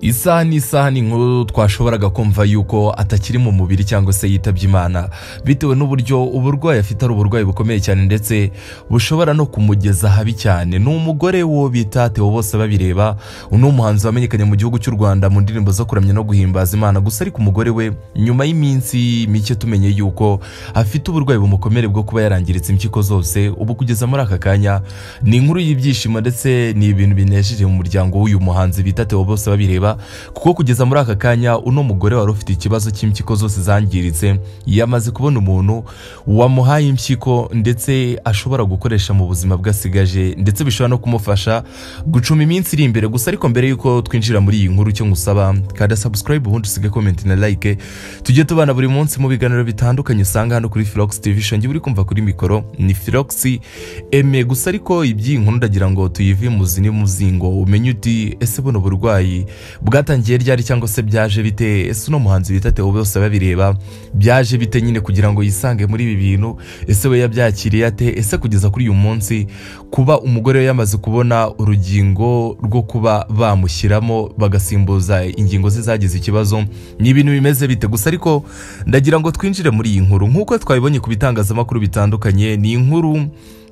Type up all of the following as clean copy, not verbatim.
isaha ni nkuru twashoboraga kumva yuko atakiri mu mubiri cyangwa se yitabye Imana bitewe n'uburyo uburwayi afite ari uburwayi bukomeye cyane ndetse bushobora no kumugeza habi cyane. Ni umugore wo bita Theo Bosebabireba, uno muhanzi wamenyekanye mu gihugu cy'u Rwanda mu ndirimbo zo kuramya no guhimbaza Imana. Gusa ariko umugore we nyuma y'iminsi mike tumenye yuko afite uburwayi bumukomere bwo kuba yarangiritse impyiko zose. Ubu kugeza muri aka kanya ni inkuru y'ibyishimo ndetse ni ibintu binejeje mu muryango w'uyu muhanzi bita Theo Bosebabireba, kuko kugeza muri aka kanya uno mugore wari ufite ikibazo cy'impyiko zose zangiritse yamaze kubona umuntu wamuhaye impyiko ndetse ashobora gukoresha mu buzima bwasigaje, ndetse bishobora no kumufasha gucuma iminsi iri imbere. Gusa ariko mbere yuko twinjira muri iyi nkuru cyo ngusaba kada subscribe ubundi usige comment na like, tujye tubana buri munsi mu biganiro bitandukanye usanga hano kuri Philox TV. Shongi uri kumva kuri mikoro ni Philox Aime. Gusa ariko ibyi nkuru ndagira ngo tuyive muzini muzingo umenye uti ese buno burwayi bwatangiye ryari cyangwa se byaje bite? Ese uno muhanzi bita Theo Bosebabireba byaje bite nyine kugira ngo yisange muri ibi bintu? Ese we yabyakiriye ate? Ese kugeza kuri uyu munsi kuba umugore yamaze kubona urugingo rwo kuba bamushyiramo bagasimbuza ingingo ze zagize ikibazo ni ibintu bimeze bite? Gusa ariko ndagira ngo twinjire muri iyi nkuru nk'uko twabibonye ku bitangazamakuru bitandukanye. Ni inkuru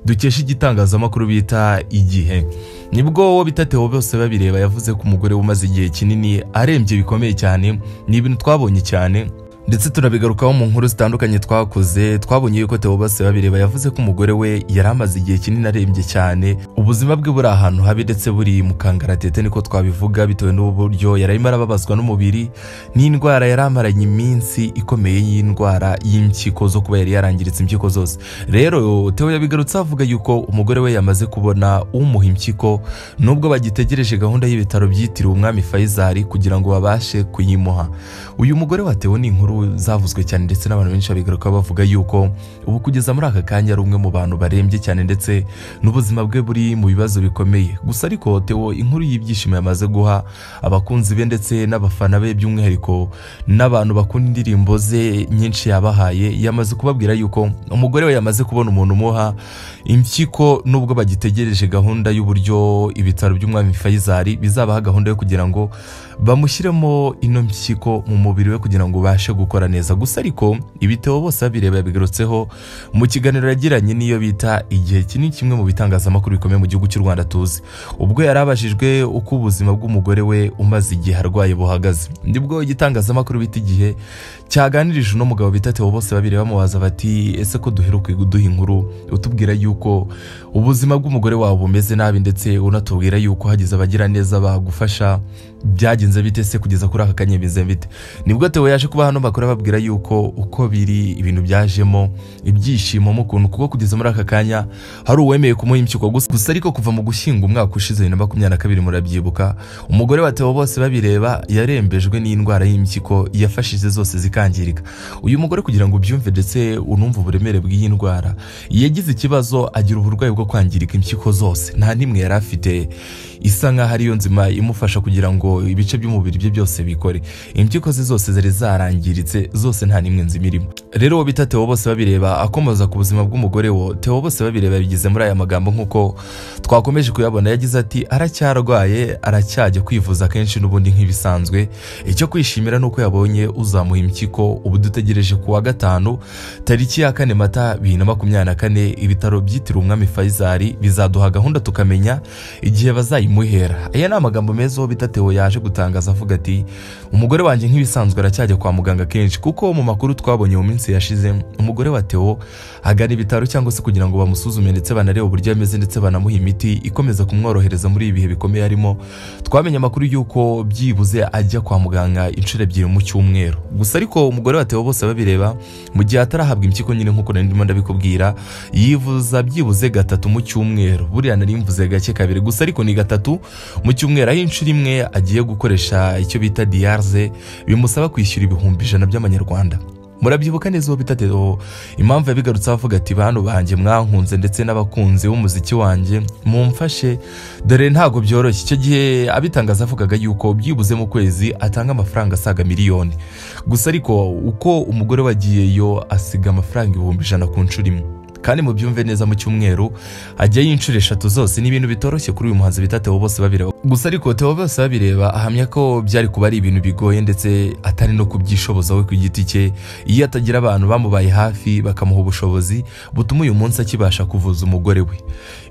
dukesha igitangazamakuru bita Igihe. Nibwo wo bita Theo Bosebabireba yavuze ko umugore umaze igihe kinini arembye bikomeye cyane. Ni ibintu twabonye cyane ndetse turabigarukaho mu nkuru zitandukanye twakoze. Twabonye yuko Theo Bosebabireba yavuze ko umugore we yari amaze igihe kinini arembye cyane, ubuzima bwe buri ahantu habi ndetse buri mu kangaratete niko twabivuga, bitewe n'uburyo yari arimo arababazwa n'umubiri n'indwara yari amaranye iminsi ikomeye y'indwara y'impyiko zo kuba yari yarangiritse impyiko zose. Rero Theo yabigarutse avuga yuko umugore we yamaze kubona umuha impyiko, nubwo bagitegereje gahunda y'ibitaro byitiriwe Umwami Faisal kugira ngo babashe kuyimuha. Uyu mugore wa Theo ni inkuru zavuzwe cyane ndetse n'abantu benshi babigaruka bavuga yuko ubu kugeza muri aka kanya ari umwe mu bantu barembye cyane ndetse n'ubuzima bwe buri mu bibazo bikomeye. Gusa ariko Theo inkuru y'ibyishimo yamaze guha abakunzi be ndetse n'abafana be, by'umwihariko n'abantu bakunda indirimbo ze nyinshi yabahaye, yamaze kubabwira yuko umugore we yamaze kubona umuntu umuha impyiko, nubwo bagitegereje gahunda y'uburyo ibitaro by'Umwami Faisal bizabaha gahunda yo kugira ngo bamushyiremo ino mpyiko mu mubiri we kugira ngo bashe gukora neza. Gusa ariko ibi Theo Bosebabireba yabigarutseho mu kiganiro yagiranye n'iyo bita Igihe, kinini kimwe mu bitangazamakuru bikomeye mu gihugu cy'u Rwanda tuzi. Ubwo yarabajijwe uko ubuzima bw'umugore we umaze igihe arwaye buhagaze, nibwo igitangazamakuru bita Igihe cyaganirije uno mugabo bita Theo Bosebabireba bamubaza bati ese ko duheruka kuduha inkuru utubwira yuko ubuzima bw'umugore wawe bumeze nabi ndetse unatubwira yuko hagize abagira neza bagufasha, byagenze bite se kugeza kuri aka kanya bize bite? Nibwo Theo yaje kuba hano makuru ababwira yuko uko biri ibintu byajemo ibyishimo mu kuntu, kuko kugeza muri aka kanya hari uwemeye kumuha impyiko. Gusa ariko kuva mu gushyinga umwaka ushize 2022 murabyibuka, umugore wa Theo Bosebabireba yarembejwe n'indwara y'impyiko yafashije zose zikangirika. Uyu mugore kugira ngo ubyumve ndetse unumve uburemere bw'iyi ndwara, yagize ikibazo agira uburwayi bwo kwangirika impyiko zose, nta nimwe yari afite isa nkaho ariyo nzima imufasha kugira ngo ibice by'umubiri bye byose bikore. Impyiko ze zose zari zarangiritse zose, nta nimwe nzima irimo. Rero bita Theo Bosebabireba akomoza ku buzima bw'umugore wo, Theo Bosebabireba bigize muri aya magambo nk'uko twakomeje kuyabona. Yagize ati aracyarwaye, aracyajya kwivuza kenshi n'ubundi nk'ibisanzwe. Icyo kwishimira nuko yabonye uzamuha impyiko. Ubu dutegereje ku wa gatanu tariki ya 4 Mata 2024 ibitaro byitiriwe Umwami Faisal bizaduha gahunda tukamenya igihe bazayimuhera. Aya ni amagambo meza bita Theo yaje gutangaza avuga ati umugore wanjye nk'ibisanzwe aracyajya kwa muganga kenshi, kuko mu makuru twabonye mu minsi yashize umugore wa Theo agana ibitaro cyangwa se kugira ngo bamusuzume ndetse banarebe uburyo ameze ndetse banamuha imiti ikomeza kumworohereza muri ibihe bikomeye arimo. Twamenye amakuru yuko byibuze ajya kwa muganga inshuro 2 mu cyumweru. Gusa ariko umugore wa Theo Bosebabireba mu gihe atarahabwa impyiko nyine nk'uko ndimo ndabikubwira, yivuza byibuze 3 mu cyumweru. Buriya nari mvuze gake kabiri, gusa ariko ni 3 mu cyumweru, aho inshuro imwe agiye gukoresha icyo bita diarze bimusaba kwishyura 100,000 by'amanyarwanda. Murabyibuka neza uwo bita Theo impamvu yabigarutse avuga ati bantu banjye mwankunze ndetse n'abakunzi b'umuziki wanjye mumfashe, dore ntago byoroshye. Icyo gihe abitangaza avugaga yuko byibuze mu kwezi atanga amafaranga asaga miliyoni. Gusa ariko uko umugore wagiyeyo asiga amafaranga 100,000 ku nshuro imwe, kandi mu byumve neza mu cyumweru ajya y'inshuro 3 zose ni ibintu bitoroshye kuri uyu muhanzi bita Theo Bosebabireba. Gusa ariko Theo Bosebabireba ahamya ko byari kuba ari ibintu bigoye ndetse atari no kubyishoboza we ku giti cye iyo atagira abantu bamubaye hafi bakamuha ubushobozi butuma uyu munsi akibasha kuvuza umugore we.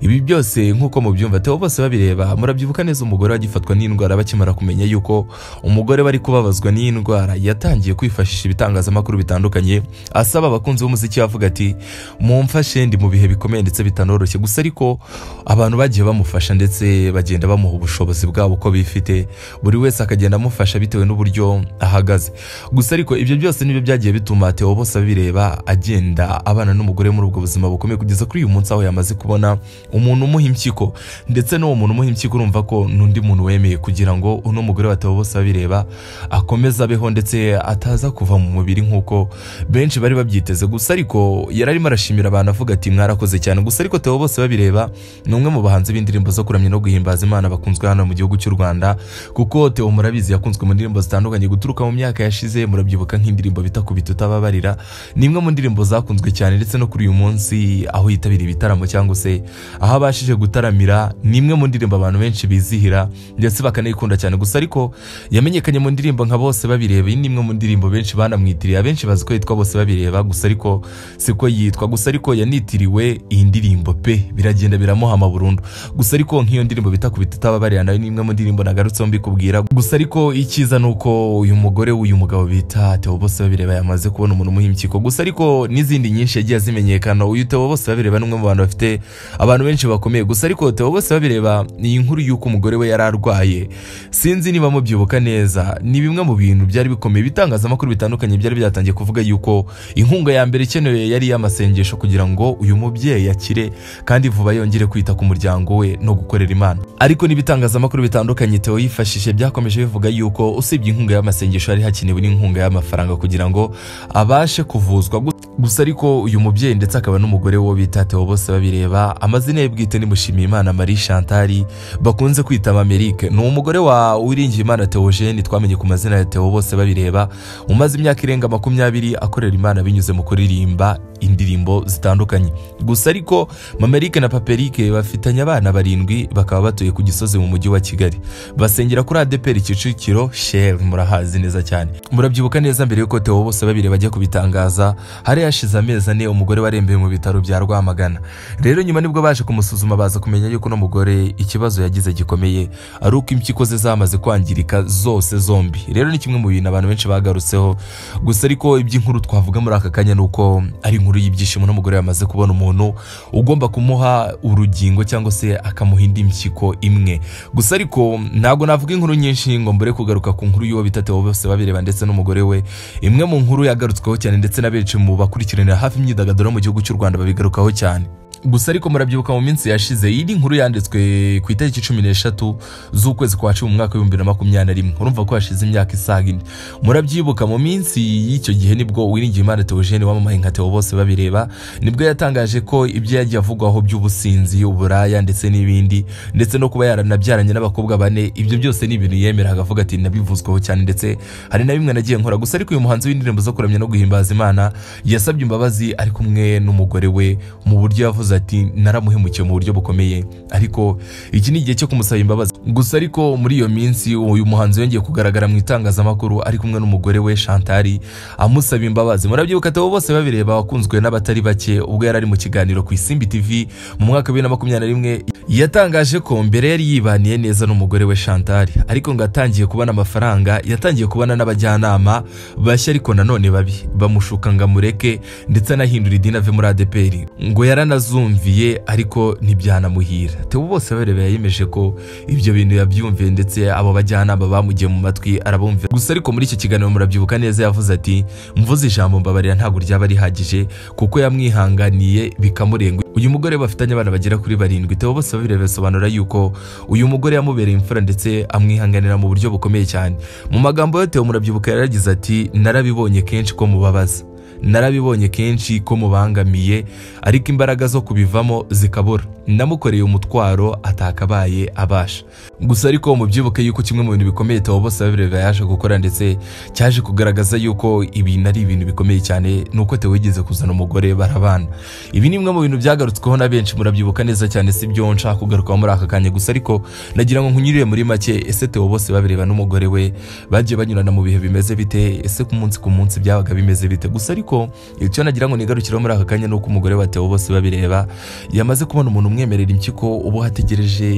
Ibi byose nkuko mu byumva Theo Bosebabireba murabyibuka neza umugore wagifatwa n'indwara bakimara kumenya yuko umugore bari kubabazwa n'indwara yatangiye kwifashisha ibitangazamakuru bitandukanye asaba abakunzi b'umuziki avuga ati mumfashe ndi mu bihe bikomeye ndetse bitanoroshye. Gusa ariko abantu bagiye bamufasha ndetse bagenda bamuha ubushobozi bwabo uko bifite buri wese akagenda amufasha bitewe n'uburyo ahagaze. Gusa ariko ibyo byose nibyo byagiye bituma Theo Bosebabireba agenda abana n'umugore muri ubwo buzima bukomeye kugeza kuri uyu munsi aho yamaze kubona umuntu umuha impyiko ndetse n'uwo muntu umuha impyiko urumva ko n'undi muntu wemeye kugira ngo uno mugore wa Theo Bosebabireba akomeza abeho ndetse ataza kuva mu mubiri nkuko benshi bari babyiteze. Gusa ariko yararimo arashimira abantu avuga ati mwarakoze cyane. Gusa ariko Theo Bosebabireba ni umwe mu bahanzi b'indirimbo zo kuramya no guhimbaza Imana bakunzwe hano mu gihugu cy'u Rwanda kuko Theo murabizi yakunzwe mu ndirimbo zitandukanye guturuka mu myaka yashize. Murabyibuka nk'indirimbo bita Kubita Utababarira ni imwe mu ndirimbo zakunzwe cyane ndetse no kuri uyu munsi aho yitabiriye ibitaramo cyangwa se aho abashije gutaramira ni imwe mu ndirimbo abantu benshi bizihira ndetse bakanayikunda cyane. Gusa ariko yamenyekanye mu ndirimbo nka Bosebabireba ni imwe mu ndirimbo benshi banamwitiriye abenshi bazi ko yitwa Bosebabireba gusa ariko siko yitwa. Gusa ariko yanitiriwe iyi ndirimbo pe biragenda biramuhama burundu. Gusa ariko nk'iyo ndirimbo bita Kubita Utababarira nayo ni imwe mu ndirimbo nagarutseho mbikubwira. Gusa ariko icyiza nuko uyu mugore w'uyu mugabo bita Theo Bosebabireba yamaze kubona umuntu umuha impyiko. Gusa ariko n'izindi nyinshi yagiye zimenyekana. Uyu Theo Bosebabireba ni umwe mu bantu bafite abantu benshi bakomeye. Gusa ariko Theo Bosebabireba ni inkuru y'uko umugore we yararwaye sinzi niba mubyibuka neza ni bimwe mu bintu byari bikomeye bitangazamakuru bitandukanye byari byatangiye kuvuga yuko inkunga ya mbere ikenewe yari y'amasengesho kugira ngo uyu mubyeyi akire kandi vuba yongere kwita ku muryango we no gukorera Imana. Ariko n'ibitangazamakuru bitandukanye Theo yifashishije byakomeje bivuga yuko usibye inkunga y'amasengesho hari hakenewe n'inkunga y'amafaranga kugira ngo abashe kuvuzwa. Gusa ariko uyu mubyeyi ndetse akaba n'umugore wo bita Theo Bosebabireba amazina ye bwite ni Mushimiyimana Marie Chantal bakunze kwita Amerike. Ni umugore wa Uwiringiyimana Theogene twamenye ku mazina ya Theo Bosebabireba umaze imyaka irenga 20 akorera Imana binyuze mu kuririmba indirimbo zitandukanye. Gusa ariko Mamerike na Paperike bafitanye abana 7 bakaba batuye ku Gisozi mu mujyi wa Kigali basengera kuri ADPR Kicukiro Shell murahazi neza cyane. Murabyibuka neza mbere yuko Theo Bosebabireba bajya kubitangaza hari yashize amezi 4 umugore warembeye mu bitaro bya Rwamagana. Rero nyuma nibwo baje kumusuzuma baza kumenya yuko no mugore ikibazo yagize gikomeye ari uko impyiko ze zamaze kwangirika zose zombi. Rero ni kimwe mu bintu abantu benshi bagarutseho. Gusa ariko iby'inkuru twavuga muri aka kanya nuko ari inkuru y'ibyishimo n'umugore yamaze kubona umuntu ugomba kumuha urugingo cyangwa se akamuha indi impyiko imwe. Gusa ariko ntago navuga inkuru nyinshi ngo mbere kugaruka ku nkuru y'uwo bita Theo Bosebabireba ndetse n'umugore we. Imwe mu nkuru yagarutsweho cyane ndetse n'abenshi mu bakurikiranira hafi imyidagaduro mu gihugu cy'u Rwanda babigarukaho cyane. Gusa ariko murabyibuka mu minsi yashize iyi nkuru yanditswe ku itariki 13 z'ukwezi kwa 10 mu mwaka wa 2021. Urumva ko hashize imyaka isaga 4. Murabyibuka mu minsi y'icyo gihe nibwo Uwiringiyimana Theogene wamamaye nka Theo Bosebabireba nibwo yatangaje ko ibyo yagiye avugwaho by'ubusinzi uburaya ndetse n'ibindi ndetse no kuba yaranabyaranye n'abakobwa 4 ibyo byose ni ibintu yemera agavuga ati nabivuzweho cyane ndetse hari na bimwe nagiye nkora. Gusa ariko uyu muhanzi w'indirimbo zo kuramya no guhimbaza Imana yasabye imbabazi ari kumwe n'umugore we mu buryo yavuze ati naramuhemukiye mu buryo bukomeye ariko iki ni igihe cyo kumusaba imbabazi. Gusa ariko muri iyo minsi uyu muhanzi yongeye kugaragara mu itangazamakuru ari kumwe n'umugore we Chantal amusaba imbabazi. Murabyibuka Theo Bosebabireba wakunzwe n'abatari bake ubwo yari ari mu kiganiro ku Isimbi TV mu mwaka wa 2021 yatangaje ko mbere yari yibaniye neza n'umugore we Chantal ariko ngo atangiye kubona amafaranga yatangiye kubana n'abajyanama bashya ariko nanone babi bamushuka ngo amureke ndetse anahindura idini ave muri ADPR ngo yaranazumviye ariko ntibyanamuhira. Theo Bosebabireba yemeje ko ibyo bintu yabyumviye ndetse abo bajyanama bamugiye mu matwi arabumvira. Gusa ariko muri icyo kiganiro murabyibuka neza yavuze ati mvuze ijambo mbabarira ntago ryaba rihagije kuko yamwihanganiye bikamurenga. Uyu mugore bafitanye abana bagera kuri 7. Theo Bosebabireba yasobanura yuko uyu mugore yamubereye imfura ndetse amwihanganira mu buryo bukomeye cyane. Mu magambo yo Theo murabyibuka yaragize ati narabibonye kenshi ko mubabaza narabibonye kenshi ko mubangamiye ariko imbaraga zo kubivamo zikabura, namukoreye umutwaro atakabaye abasha. Gusa ariko mubyibuke yuko kimwe mu bintu bikomeye Theo Bosebabireba yaje gukora ndetse cyaje kugaragaza yuko ibintu ari ibintu bikomeye cyane nuko Theo yigeze kuzana umugore barabana. Ibi ni bimwe mu bintu byagarutsweho na benshi, murabyibuka neza cyane, si byo nshaka kugarukaho muri aka kanya. Gusa ariko nagira ngo nkunyurire muri make, ese Theo Bosebabireba n'umugore we bagiye banyurana mu bihe bimeze bite, ese ku munsi byabaga bimeze bite? Gusa ariko icyo nagira ngo nigarukiraho muri aka kanya nuko umugore wa Theo Bosebabireba yamaze kubona umuntu umwemerera impyiko, ubu hategereje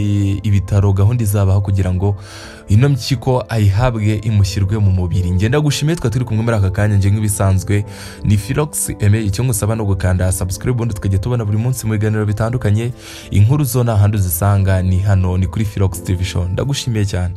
ibitaro gahunda izabaho kugira ngo ino mpyiko ayihabwe imushyirwe mu mubiri. Ngenda gushimiye twa turi kumwe muri aka kanya, nje nk'ibisanzwe ni Philox Aime. Icyo ngusaba no gukanda subscribe ubundi tukajya tubona buri munsi mu biganiro bitandukanye. Inkuru zo nta handi uzisanga ni hano, ni kuri Philox TV Show. Ndagushimiye cyane.